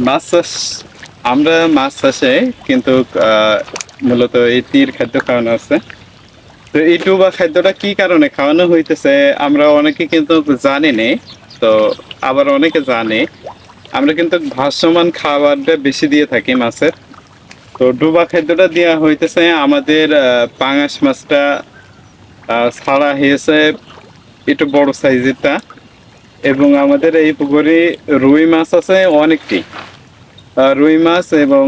মাছ চাষ, আমরা মাছ চাষে কিন্তু মূলত এই তীর খাদ্য খাওয়ানো আছে। তো এই ডুবা খাদ্যটা কি কারণে খাওয়ানো হইতেছে আমরা অনেকে কিন্তু জানি নে। তো আবার অনেকে জানে। আমরা কিন্তু ভাসমান খাবারটা বেশি দিয়ে থাকি মাছের। তো ডুবা খাদ্যটা দেওয়া হইতেছে আমাদের পাঙাশ মাছটা ছাড়া হয়েছে একটু বড় সাইজেরটা, এবং আমাদের এই পুকুরে রুই মাছ আছে অনেকটি। রুই মাছ এবং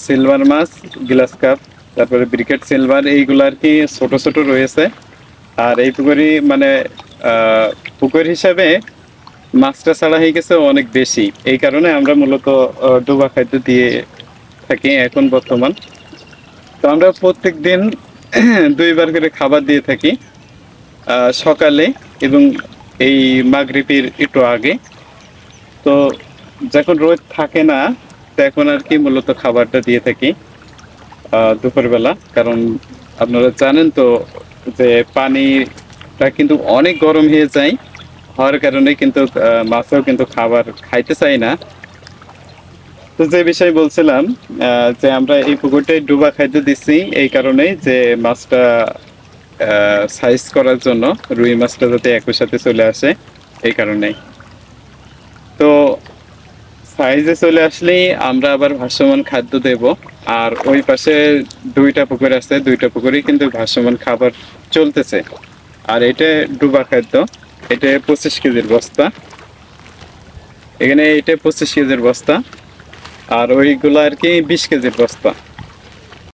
সিলভার মাছ, গ্লাস কাপ, তারপরে ব্রিকেট সিলভার, এইগুলো আর কি ছোট ছোট রয়েছে। আর এই পুকুরি মানে পুকুর হিসাবে মাছটা ছাড়া হয়ে গেছে অনেক বেশি, এই কারণে আমরা মূলত ডোবা খাদ্য দিয়ে থাকি এখন বর্তমান। তো আমরা প্রত্যেক দিন 2 বার করে খাবার দিয়ে থাকি, সকালে এবং এই মাগরিবের একটু আগে। তো যখন রোদ থাকে না তখন আর কি মূলত খাবারটা দিয়ে থাকি দুপুরবেলা। কারণ আপনারা জানেন তো যে পানিটা কিন্তু অনেক গরম হয়ে যায়, হওয়ার কারণে কিন্তু মাছও কিন্তু খাবার খাইতে চায় না। তো যে বিষয় বলছিলাম, যে আমরা এই পুকুরটায় ডুবা খাদ্য দিচ্ছি এই কারণেই যে মাছটা সাইজ করার জন্য, রুই মাছটা যাতে একই সাথে চলে আসে এই কারণেই। তো সাইজে চলে আসলেই আমরা আবার ভাসমান খাদ্য দেব। আর ওই পাশে 2টা পুকুর আছে, 2টা পুকুরেই কিন্তু ভাসমান খাবার চলতেছে। আর এটা ডুবা খাদ্য, এটা 25 কেজির বস্তা। এখানে এটা 25 কেজির বস্তা, আর ওইগুলো আর কি 20 কেজির বস্তা।